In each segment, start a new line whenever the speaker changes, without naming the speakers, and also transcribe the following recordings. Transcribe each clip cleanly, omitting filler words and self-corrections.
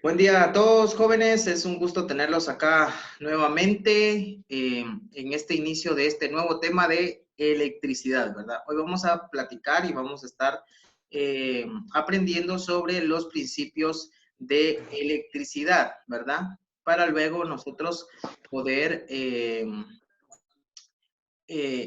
Buen día a todos, jóvenes. Es un gusto tenerlos acá nuevamente en este inicio de este nuevo tema de electricidad, ¿verdad? Hoy vamos a platicar y vamos a estar aprendiendo sobre los principios de electricidad, ¿verdad? Para luego nosotros poder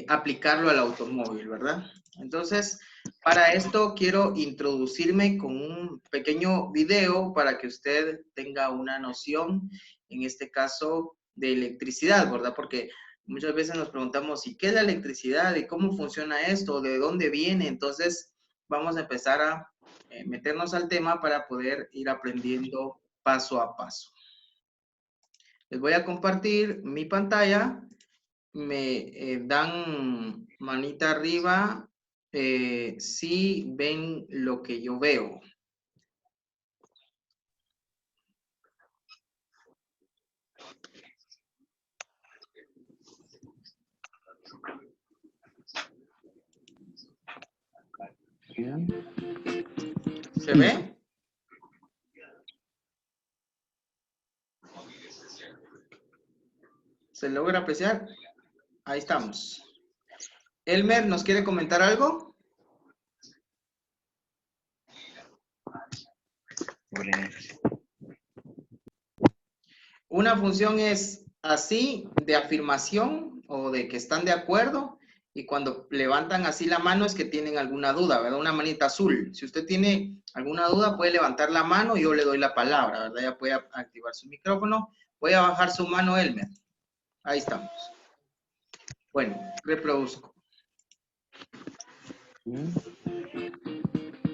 aplicarlo al automóvil, ¿verdad? Entonces, para esto quiero introducirme con un pequeño video para que usted tenga una noción, en este caso, de electricidad, ¿verdad? Porque muchas veces nos preguntamos, ¿y qué es la electricidad? ¿Y cómo funciona esto? ¿De dónde viene? Entonces, vamos a empezar a meternos al tema para poder ir aprendiendo paso a paso. Les voy a compartir mi pantalla. Me dan manita arriba si ven lo que yo veo. ¿Se ve? ¿Se logra apreciar? Ahí estamos. Elmer, ¿nos quiere comentar algo? Una función es así, de afirmación o de que están de acuerdo, y cuando levantan así la mano es que tienen alguna duda, ¿verdad? Una manita azul. Si usted tiene alguna duda, puede levantar la mano y yo le doy la palabra, ¿verdad? Ya puede activar su micrófono. Voy a bajar su mano, Elmer. Ahí estamos. Bueno, reproduzco.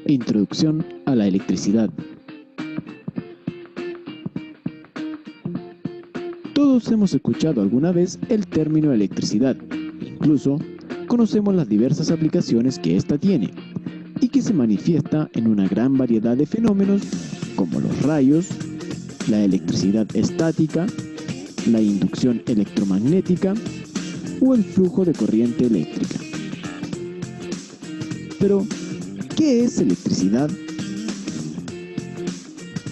Introducción a la electricidad. Todos hemos escuchado alguna vez el término electricidad. Incluso conocemos las diversas aplicaciones que ésta tiene y que se manifiesta en una gran variedad de fenómenos como los rayos, la electricidad estática, la inducción electromagnética o el flujo de corriente eléctrica. Pero, ¿qué es electricidad?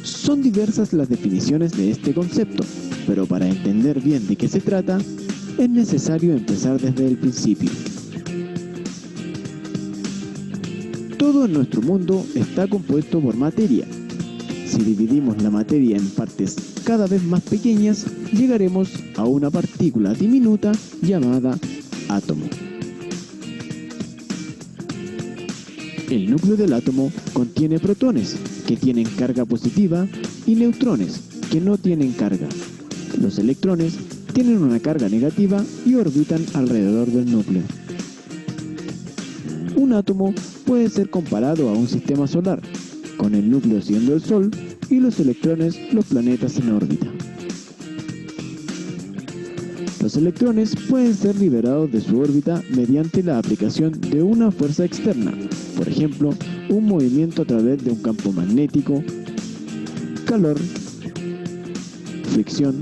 Son diversas las definiciones de este concepto, pero para entender bien de qué se trata, es necesario empezar desde el principio. Todo en nuestro mundo está compuesto por materia. Si dividimos la materia en partes cada vez más pequeñas, llegaremos a una partícula diminuta llamada átomo. El núcleo del átomo contiene protones, que tienen carga positiva, y neutrones, que no tienen carga. Los electrones tienen una carga negativa y orbitan alrededor del núcleo. Un átomo puede ser comparado a un sistema solar, con el núcleo siendo el Sol y los electrones los planetas en órbita. Los electrones pueden ser liberados de su órbita mediante la aplicación de una fuerza externa, por ejemplo, un movimiento a través de un campo magnético, calor, fricción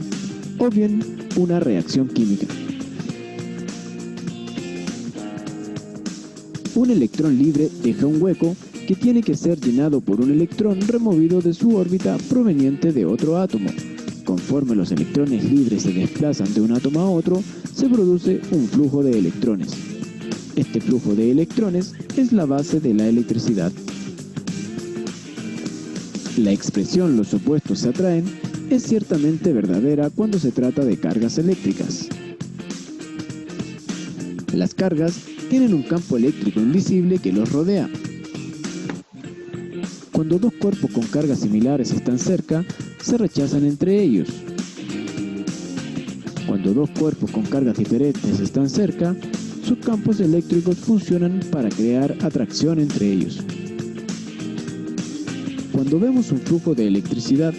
o bien una reacción química. Un electrón libre deja un hueco que tiene que ser llenado por un electrón removido de su órbita proveniente de otro átomo. Conforme los electrones libres se desplazan de un átomo a otro, se produce un flujo de electrones. Este flujo de electrones es la base de la electricidad. La expresión "los opuestos se atraen" es ciertamente verdadera cuando se trata de cargas eléctricas. Las cargas tienen un campo eléctrico invisible que los rodea. Cuando dos cuerpos con cargas similares están cerca, se rechazan entre ellos. Cuando dos cuerpos con cargas diferentes están cerca, sus campos eléctricos funcionan para crear atracción entre ellos. Cuando vemos un flujo de electricidad,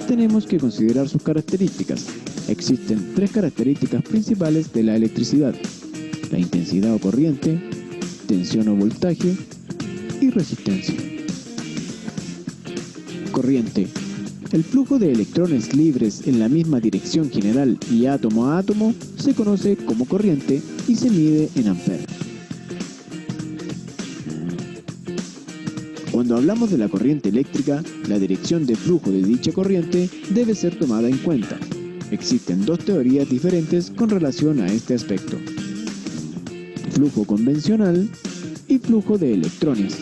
tenemos que considerar sus características. Existen tres características principales de la electricidad: la intensidad o corriente, tensión o voltaje y resistencia. Corriente. El flujo de electrones libres en la misma dirección general y átomo a átomo se conoce como corriente y se mide en amperes. Cuando hablamos de la corriente eléctrica, la dirección de flujo de dicha corriente debe ser tomada en cuenta. Existen dos teorías diferentes con relación a este aspecto: flujo convencional y flujo de electrones.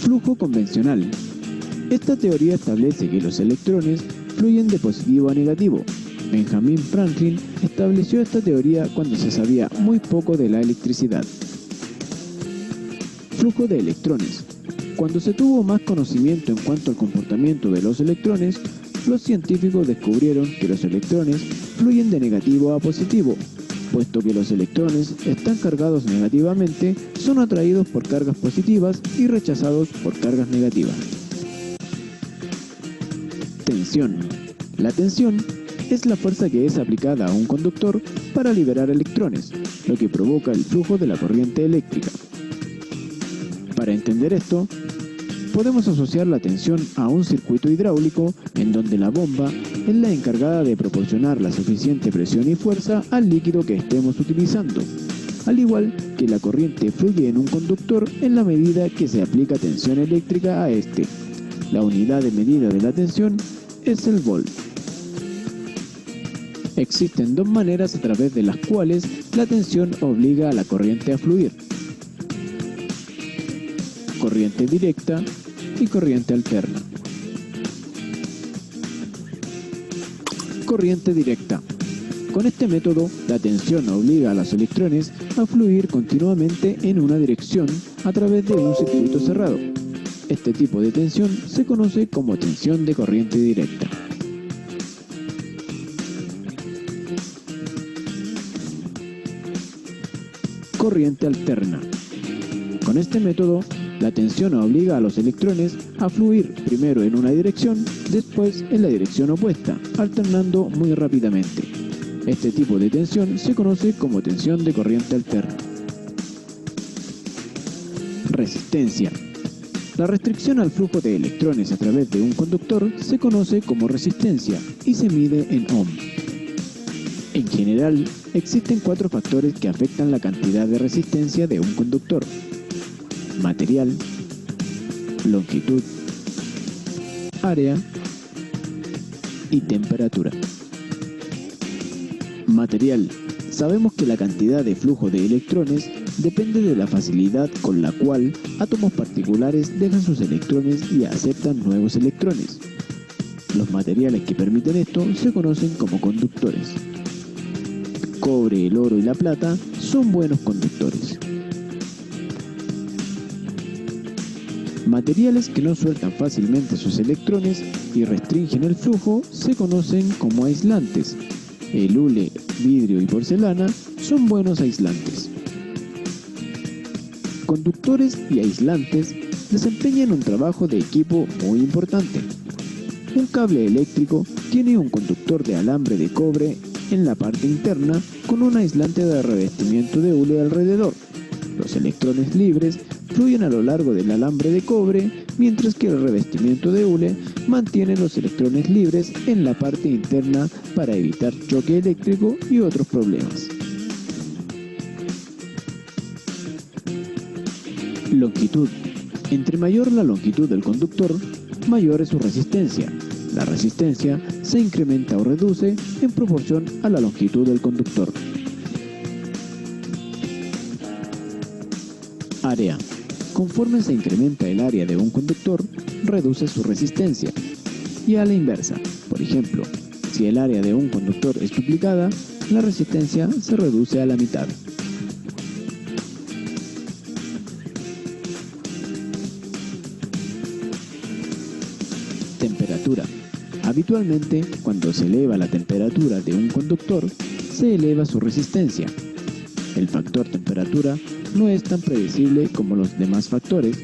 Flujo convencional. Esta teoría establece que los electrones fluyen de positivo a negativo. Benjamin Franklin estableció esta teoría cuando se sabía muy poco de la electricidad. Flujo de electrones. Cuando se tuvo más conocimiento en cuanto al comportamiento de los electrones, los científicos descubrieron que los electrones fluyen de negativo a positivo. Puesto que los electrones están cargados negativamente, son atraídos por cargas positivas y rechazados por cargas negativas. Tensión. La tensión es la fuerza que es aplicada a un conductor para liberar electrones, lo que provoca el flujo de la corriente eléctrica. Para entender esto, podemos asociar la tensión a un circuito hidráulico en donde la bomba es la encargada de proporcionar la suficiente presión y fuerza al líquido que estemos utilizando, al igual que la corriente fluye en un conductor en la medida que se aplica tensión eléctrica a este. La unidad de medida de la tensión es el volt. Existen dos maneras a través de las cuales la tensión obliga a la corriente a fluir: corriente directa y corriente alterna. Corriente directa. Con este método, la tensión obliga a los electrones a fluir continuamente en una dirección a través de un circuito cerrado. Este tipo de tensión se conoce como tensión de corriente directa. Corriente alterna. Con este método, la tensión obliga a los electrones a fluir primero en una dirección, después en la dirección opuesta, alternando muy rápidamente. Este tipo de tensión se conoce como tensión de corriente alterna. Resistencia. La restricción al flujo de electrones a través de un conductor se conoce como resistencia y se mide en ohm. En general, existen 4 factores que afectan la cantidad de resistencia de un conductor: material, longitud, área y temperatura. Material. Sabemos que la cantidad de flujo de electrones depende de la facilidad con la cual átomos particulares dejan sus electrones y aceptan nuevos electrones. Los materiales que permiten esto se conocen como conductores. El cobre, el oro y la plata son buenos conductores. Materiales que no sueltan fácilmente sus electrones y restringen el flujo se conocen como aislantes. El hule, vidrio y porcelana son buenos aislantes. Conductores y aislantes desempeñan un trabajo de equipo muy importante. Un cable eléctrico tiene un conductor de alambre de cobre en la parte interna con un aislante de revestimiento de hule alrededor. Los electrones libres fluyen a lo largo del alambre de cobre, mientras que el revestimiento de hule mantiene los electrones libres en la parte interna para evitar choque eléctrico y otros problemas. Longitud. Entre mayor la longitud del conductor, mayor es su resistencia. La resistencia se incrementa o reduce en proporción a la longitud del conductor. Área. Conforme se incrementa el área de un conductor, reduce su resistencia. Y a la inversa, por ejemplo, si el área de un conductor es duplicada, la resistencia se reduce a la mitad. Temperatura. Habitualmente, cuando se eleva la temperatura de un conductor, se eleva su resistencia. El factor temperatura no es tan predecible como los demás factores,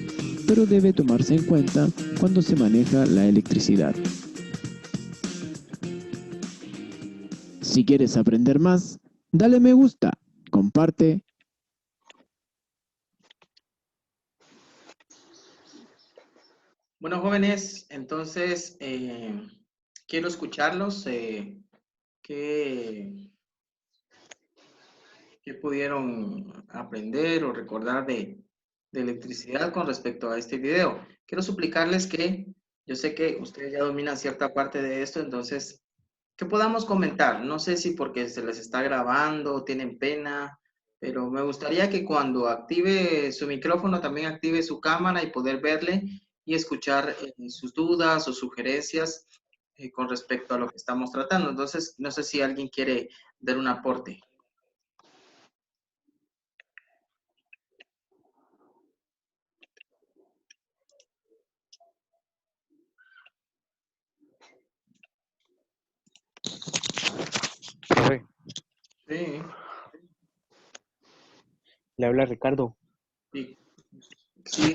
pero debe tomarse en cuenta cuando se maneja la electricidad. Si quieres aprender más, dale me gusta, comparte.
Bueno, jóvenes, entonces quiero escucharlos. ¿Qué, qué pudieron aprender o recordar de de electricidad con respecto a este video. Quiero suplicarles que yo sé que ustedes ya dominan cierta parte de esto, entonces que podamos comentar. No sé si porque se les está grabando, tienen pena, pero me gustaría que cuando active su micrófono también active su cámara y poder verle y escuchar sus dudas o sugerencias con respecto a lo que estamos tratando. Entonces, no sé si alguien quiere dar un aporte.
Profe,
Sí,
le habla Ricardo.
sí, sí,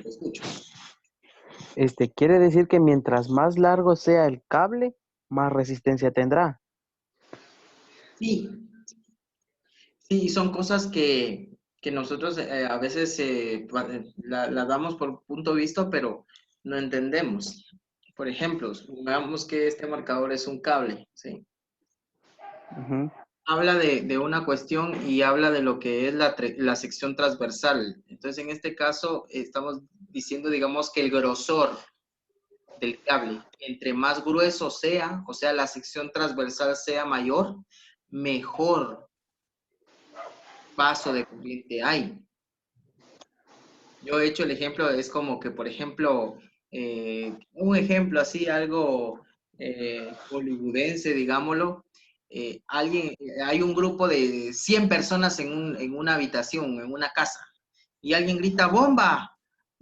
lo escucho.
Quiere decir que mientras más largo sea el cable, más resistencia tendrá.
Sí, sí, son cosas que nosotros a veces la damos por punto visto, pero no entendemos. Por ejemplo, supongamos que este marcador es un cable, ¿sí?
Ujú.
Habla de una cuestión y habla de lo que es la sección transversal. Entonces, en este caso, estamos diciendo, digamos, que el grosor del cable, entre más grueso sea, o sea, la sección transversal sea mayor, mejor paso de corriente hay. Yo he hecho el ejemplo, es como que, por ejemplo, un ejemplo así, algo hollywoodense, digámoslo, hay un grupo de 100 personas en una habitación, en una casa, y alguien grita ¡bomba!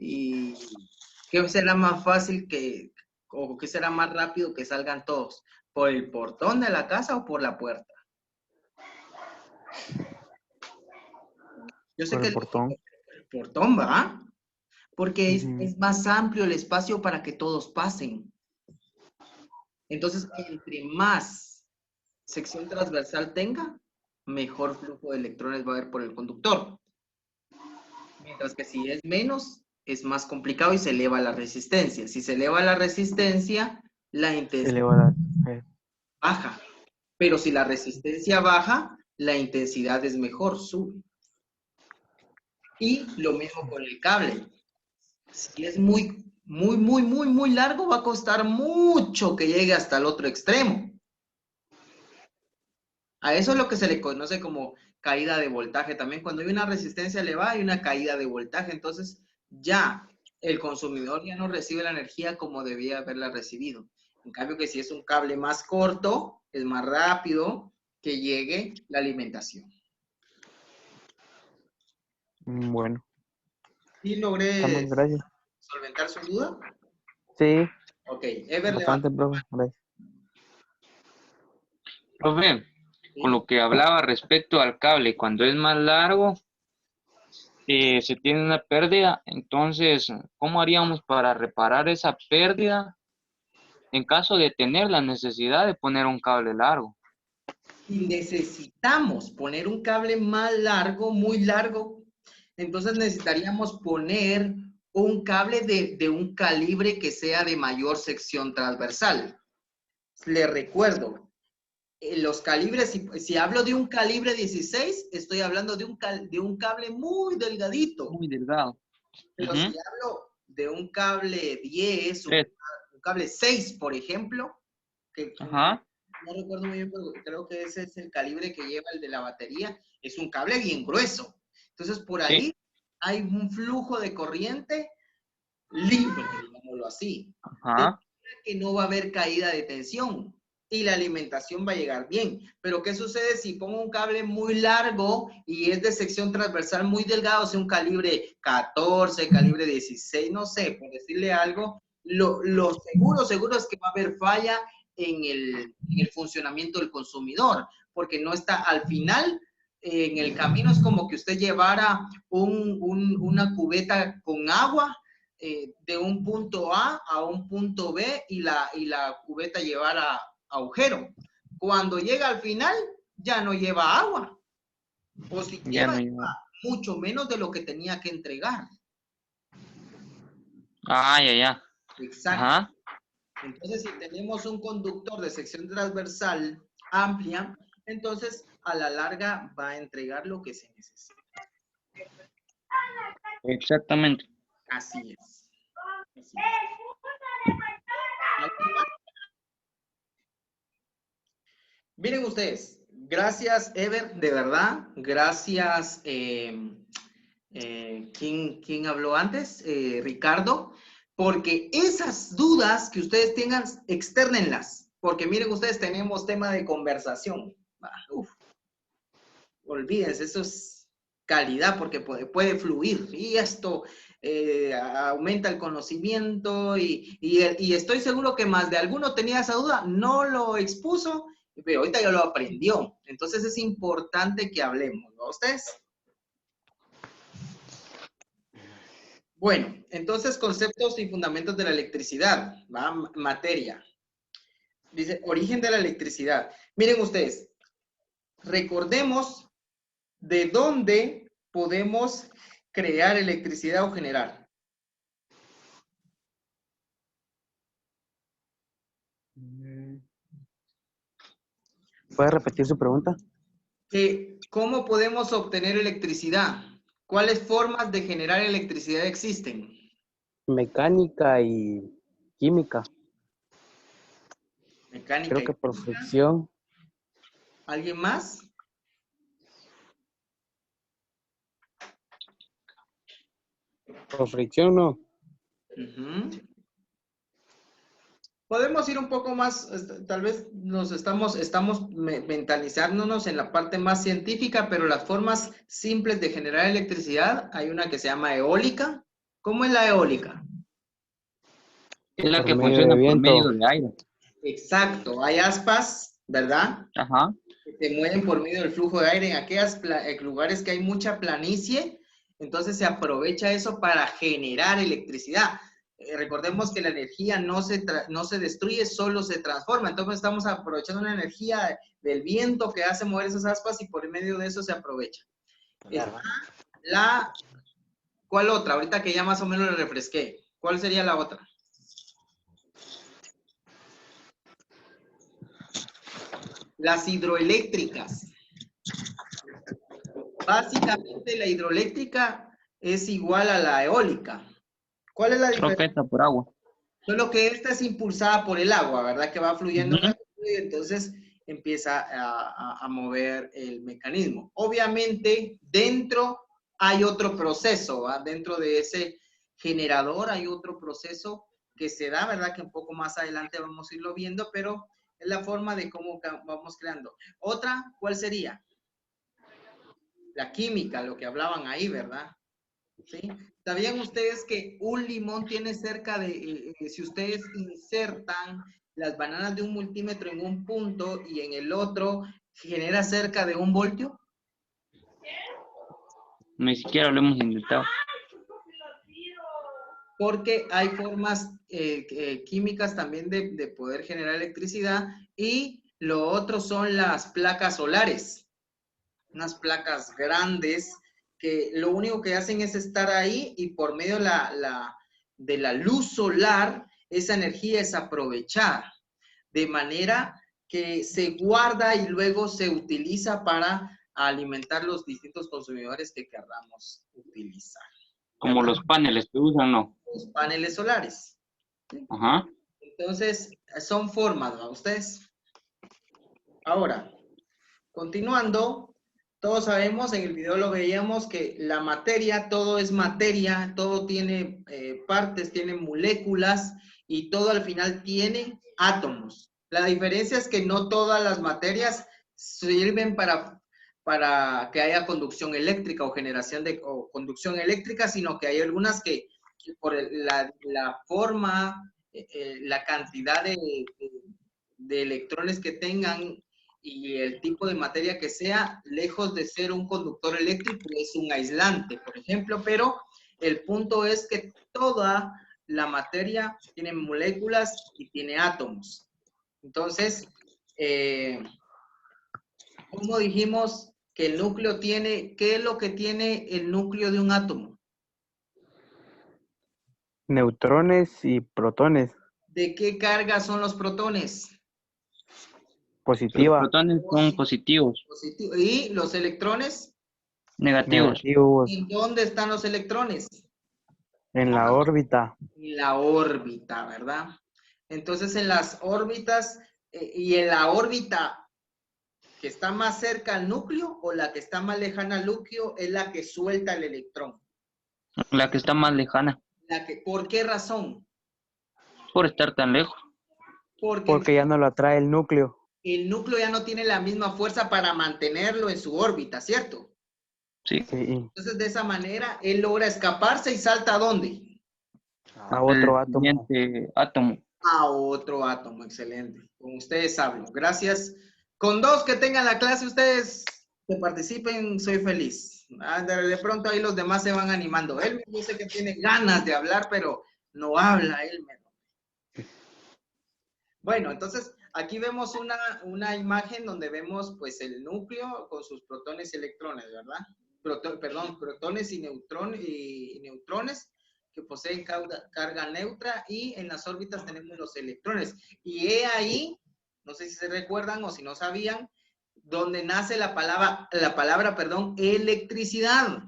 ¿Y qué será más fácil o qué será más rápido que salgan todos? ¿Por el portón de la casa o por la puerta? Yo sé
Por
que
el
el
portón.
portón va, porque
Ujú.
es más amplio el espacio para que todos pasen. Entonces, entre más sección transversal tenga, mejor flujo de electrones va a haber por el conductor. Mientras que si es menos, es más complicado y se eleva la resistencia. Si se eleva la resistencia, la
Se
intensidad
eleva la...
baja. Pero si la resistencia baja, la intensidad es mejor, sube. Y lo mismo con el cable. Si es muy largo, va a costar mucho que llegue hasta el otro extremo. A eso es lo que se le conoce como caída de voltaje. También cuando hay una resistencia elevada hay una caída de voltaje. Entonces ya el consumidor ya no recibe la energía como debía haberla recibido. En cambio que si es un cable más corto, es más rápido que llegue la alimentación.
Bueno,
¿Y logré
estamos, gracias.
solventar su duda?
Sí,
Ok, Ever levanta.
bastante, profe. Gracias.
Profe, con
¿Sí?
lo que hablaba respecto al cable, cuando es más largo, se tiene una pérdida, entonces, ¿cómo haríamos para reparar esa pérdida en caso de tener la necesidad de poner un cable largo?
Si necesitamos poner un cable más largo, muy largo, entonces necesitaríamos poner un cable de un calibre que sea de mayor sección transversal. Le recuerdo, los calibres, si hablo de un calibre 16, estoy hablando de un cable muy delgadito.
Muy delgado.
Pero si hablo de un cable 10,
Tres.
un cable 6, por ejemplo, que
Ajá.
no recuerdo muy bien, pero creo que ese es el calibre que lleva el de la batería, es un cable bien grueso. Entonces, por
Sí.
ahí hay un flujo de corriente libre, digámoslo así.
Ajá.
Que no va a haber caída de tensión y la alimentación va a llegar bien. Pero ¿qué sucede si pongo un cable muy largo y es de sección transversal muy delgado, o sea, un calibre 14, calibre 16, no sé, por decirle algo? Lo seguro es que va a haber falla en el funcionamiento del consumidor, porque no está al final. En el camino es como que usted llevara una cubeta con agua de un punto A un punto B y la cubeta llevara agujero. Cuando llega al final, ya no lleva agua. O si
Ya
lleva,
no
lleva
iba.
mucho menos de lo que tenía que entregar.
Ah, ya.
Exacto.
Ajá.
Entonces, si tenemos un conductor de sección transversal amplia, entonces a la larga va a entregar lo que se necesita.
Exactamente.
Así es. Así es. Miren ustedes, gracias Ever, de verdad, gracias, ¿quién habló antes? Ricardo, porque esas dudas que ustedes tengan, externenlas, porque miren ustedes, tenemos tema de conversación. Olvídense, eso es calidad, porque puede fluir, y esto aumenta el conocimiento, y estoy seguro que más de alguno tenía esa duda, no lo expuso, pero ahorita ya lo aprendió. Entonces es importante que hablemos, ¿no? ¿Ustedes? Bueno, entonces conceptos y fundamentos de la electricidad, ¿va? Materia. Dice, origen de la electricidad. Miren ustedes, recordemos de dónde podemos crear electricidad o generar.
¿Puede repetir su pregunta?
¿Cómo podemos obtener electricidad? ¿Cuáles formas de generar electricidad existen?
Mecánica y química.
Mecánica
Creo
y
que por
química.
fricción.
¿Alguien más?
Por fricción no.
Podemos ir un poco más, tal vez estamos mentalizándonos en la parte más científica, pero las formas simples de generar electricidad, hay una que se llama eólica. ¿Cómo es la eólica?
Es la
Por
que
medio de
funciona por
viento.
medio de aire.
Exacto, hay aspas, ¿verdad?
Ajá.
Que se mueven por medio del flujo de aire en aquellos lugares que hay mucha planicie, entonces se aprovecha eso para generar electricidad. Recordemos que la energía no se destruye, solo se transforma. Entonces estamos aprovechando una energía del viento que hace mover esas aspas y por medio de eso se aprovecha. ¿Cuál otra? Ahorita que ya más o menos le refresqué. ¿Cuál sería la otra? Las hidroeléctricas. Básicamente la hidroeléctrica es igual a la eólica. ¿Cuál es la diferencia?
Troqueta por agua.
Solo que esta es impulsada por el agua, ¿verdad? Que va fluyendo y entonces empieza a mover el mecanismo. Obviamente, dentro hay otro proceso, ¿va? Dentro de ese generador hay otro proceso que se da, ¿verdad? Que un poco más adelante vamos a irlo viendo, pero es la forma de cómo vamos creando. Otra, ¿cuál sería? La química, lo que hablaban ahí, ¿verdad? ¿Sí? ¿Sabían ustedes que un limón tiene cerca de, si ustedes insertan las bananas de 1 multímetro en un punto y en el otro genera cerca de 1 voltio?
Ni siquiera lo hemos intentado.
Porque hay formas químicas también de poder generar electricidad, y lo otro son las placas solares, unas placas grandes que lo único que hacen es estar ahí y por medio de la luz solar, esa energía es aprovechada, de manera que se guarda y luego se utiliza para alimentar los distintos consumidores que queramos utilizar.
Como
¿verdad?
los paneles que usan, ¿no?
Los paneles solares. ¿Sí?
Ajá.
Entonces, son formas, ¿va? Ustedes. Ahora, continuando, todos sabemos, en el video lo veíamos, que la materia, todo es materia, todo tiene partes, tiene moléculas y todo al final tiene átomos. La diferencia es que no todas las materias sirven para que haya conducción eléctrica o generación de conducción eléctrica, sino que hay algunas que por la forma, la cantidad de electrones que tengan y el tipo de materia que sea, lejos de ser un conductor eléctrico, es un aislante, por ejemplo, pero el punto es que toda la materia tiene moléculas y tiene átomos. Entonces, ¿cómo dijimos que el núcleo tiene? ¿Qué es lo que tiene el núcleo de un átomo?
Neutrones y protones.
¿De qué carga son los protones?
Los
Positiva.
protones son positivos.
Positivo. ¿Y los electrones?
Negativos.
Negativos.
¿En dónde están los electrones?
En la órbita.
En la órbita, ¿verdad? Entonces, en las órbitas, y en la órbita que está más cerca al núcleo o la que está más lejana al núcleo es la que suelta el electrón.
La que está más lejana.
¿Por qué razón?
Por estar tan lejos.
Porque ya no lo atrae el núcleo.
el núcleo ya no tiene la misma fuerza para mantenerlo en su órbita, ¿cierto?
Sí.
Sí.
Entonces, de esa manera, él logra escaparse y salta ¿a dónde?
A otro
El
átomo.
siguiente átomo.
A otro átomo, excelente. Con ustedes hablo. Gracias. Con 2 que tengan la clase ustedes que participen, soy feliz. De pronto ahí los demás se van animando. Él yo sé que tiene ganas de hablar, pero no habla él. Bueno, entonces aquí vemos una imagen donde vemos pues el núcleo con sus protones y electrones, ¿verdad? Protones y neutrones que poseen carga neutra, y en las órbitas tenemos los electrones. Y he ahí, no sé si se recuerdan o si no sabían, donde nace la palabra, electricidad.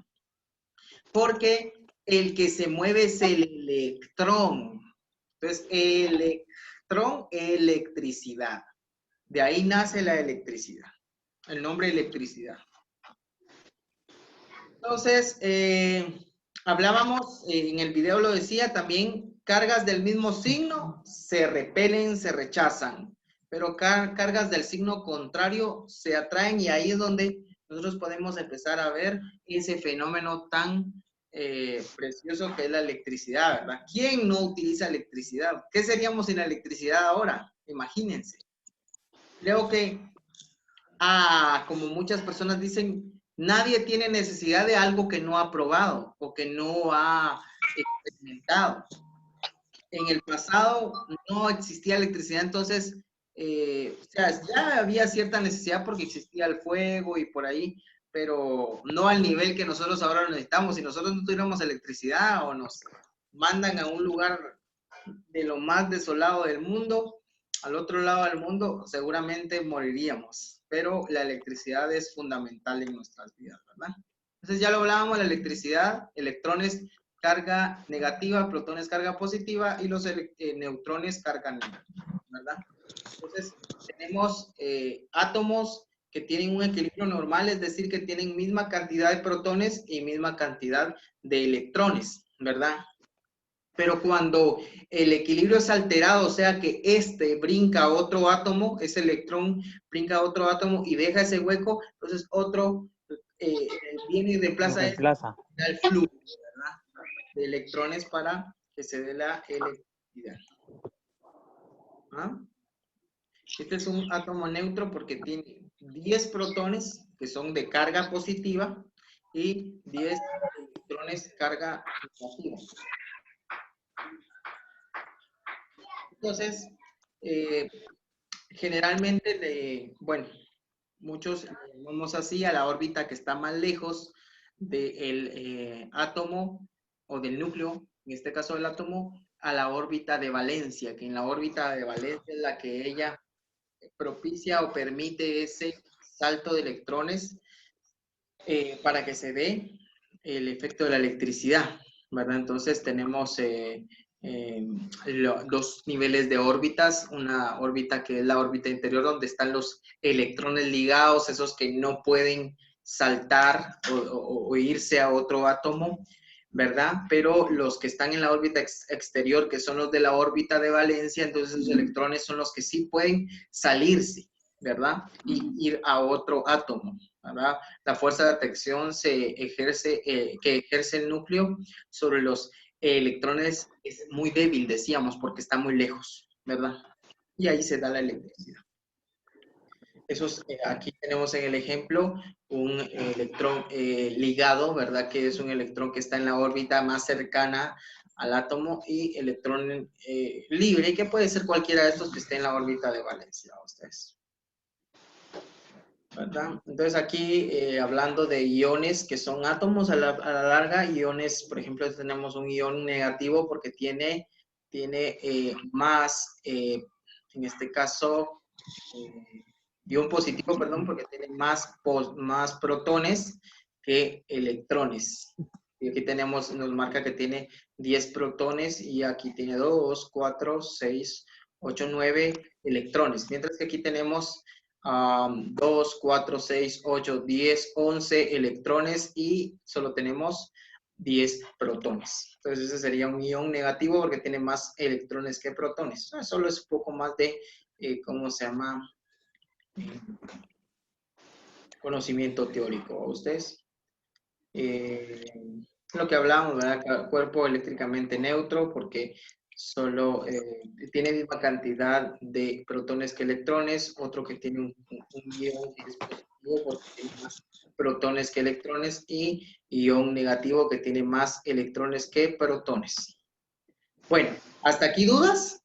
Porque el que se mueve es el electrón. Entonces, electrón, electricidad. De ahí nace la electricidad. El nombre electricidad. Entonces, hablábamos, en el video lo decía, también cargas del mismo signo se repelen, se rechazan, pero cargas del signo contrario se atraen, y ahí es donde nosotros podemos empezar a ver ese fenómeno tan precioso que es la electricidad, ¿verdad? ¿Quién no utiliza electricidad? ¿Qué seríamos sin la electricidad ahora? Imagínense. Creo que, como muchas personas dicen, nadie tiene necesidad de algo que no ha probado o que no ha experimentado. En el pasado no existía electricidad, entonces, o sea, ya había cierta necesidad porque existía el fuego y por ahí, pero no al nivel que nosotros ahora lo necesitamos. Si nosotros no tuviéramos electricidad o nos mandan a un lugar de lo más desolado del mundo, al otro lado del mundo, seguramente moriríamos. Pero la electricidad es fundamental en nuestras vidas, ¿verdad? Entonces ya lo hablábamos, la electricidad, electrones, carga negativa, protones, carga positiva, y los neutrones, carga negativa, ¿verdad? Entonces tenemos átomos que tienen un equilibrio normal, es decir, que tienen misma cantidad de protones y misma cantidad de electrones, ¿verdad? Pero cuando el equilibrio es alterado, o sea que este brinca a otro átomo, ese electrón brinca a otro átomo y deja ese hueco, entonces otro viene y reemplaza el flujo, ¿verdad? De electrones para que se dé la electricidad. ¿Ah? Este es un átomo neutro porque tiene 10 protones que son de carga positiva y 10 electrones carga negativa. Entonces, generalmente, bueno, muchos llamamos así a la órbita que está más lejos del átomo o del núcleo, en este caso del átomo, a la órbita de valencia, que en la órbita de valencia es la que ella propicia o permite ese salto de electrones para que se dé el efecto de la electricidad, ¿verdad? Entonces tenemos dos niveles de órbitas, una órbita que es la órbita interior donde están los electrones ligados, esos que no pueden saltar o irse a otro átomo, ¿verdad? Pero los que están en la órbita exterior, que son los de la órbita de valencia, entonces los electrones son los que sí pueden salirse, ¿verdad? Y ir a otro átomo, ¿verdad? La fuerza de atracción que ejerce el núcleo sobre los electrones es muy débil, decíamos, porque está muy lejos, ¿verdad? Y ahí se da la electricidad. Aquí tenemos en el ejemplo un electrón ligado, ¿verdad? Que es un electrón que está en la órbita más cercana al átomo, y electrón libre, que puede ser cualquiera de estos que esté en la órbita de valencia, ustedes. ¿Verdad? Entonces aquí hablando de iones que son átomos a la larga, iones, por ejemplo, tenemos un ion negativo porque tiene más, en este caso, ion positivo, perdón, porque tiene más protones, que electrones. Y aquí tenemos, nos marca que tiene 10 protones y aquí tiene 2, 4, 6, 8, 9 electrones. Mientras que aquí tenemos 2, 4, 6, 8, 10, 11 electrones y solo tenemos 10 protones. Entonces ese sería un ion negativo porque tiene más electrones que protones. Solo es un poco más de, ¿cómo se llama? Conocimiento teórico. ¿A ustedes? Lo que hablamos, ¿verdad? Cuerpo eléctricamente neutro porque solo tiene misma cantidad de protones que electrones, otro que tiene un ion que es positivo porque tiene más protones que electrones y ion negativo que tiene más electrones que protones. Bueno, ¿hasta aquí dudas?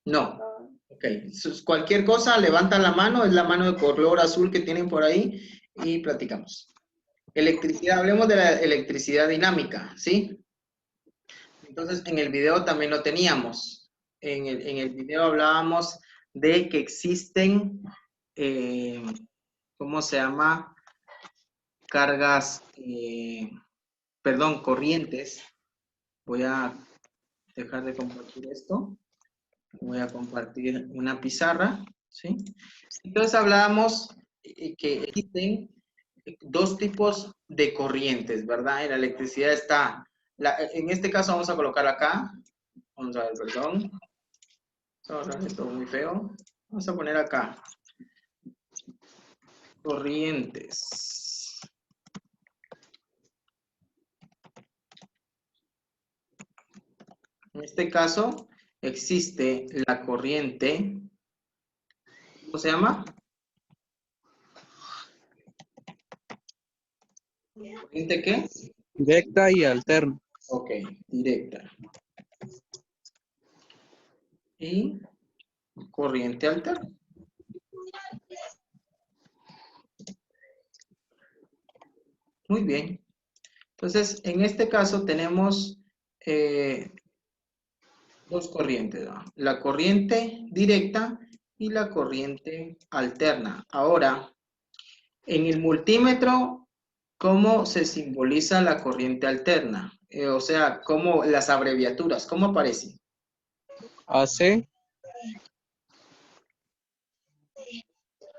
No. Ok, cualquier cosa, levantan la mano, es la mano de color azul que tienen por ahí y platicamos. Electricidad, hablemos de la electricidad dinámica, ¿sí? Entonces, en el video también lo teníamos. En el video hablábamos de que existen, ¿cómo se llama? Cargas, perdón, corrientes. Voy a dejar de compartir esto. Voy a compartir una pizarra, ¿sí? Entonces hablábamos que existen dos tipos de corrientes, ¿verdad? En la electricidad está, en este caso vamos a colocar acá, vamos a ver, perdón, esto muy feo, vamos a poner acá, corrientes. En este caso existe la corriente, ¿cómo se llama? ¿Corriente qué?
Directa y alterna.
Ok, directa. Y corriente alterna. Muy bien. Entonces, en este caso tenemos dos corrientes, ¿no? La corriente directa y la corriente alterna. Ahora, en el multímetro, ¿cómo se simboliza la corriente alterna? O sea, ¿cómo las abreviaturas? ¿Cómo aparecen?
AC,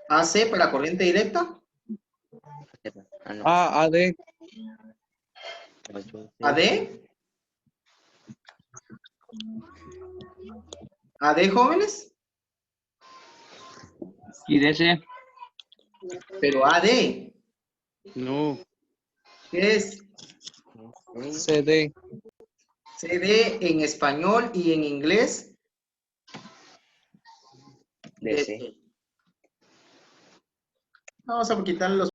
AC para corriente directa,
AD,
AD, AD jóvenes,
Y de ese,
pero AD,
no,
¿qué es?
CD,
CD en español y en inglés. DC. Vamos a quitar los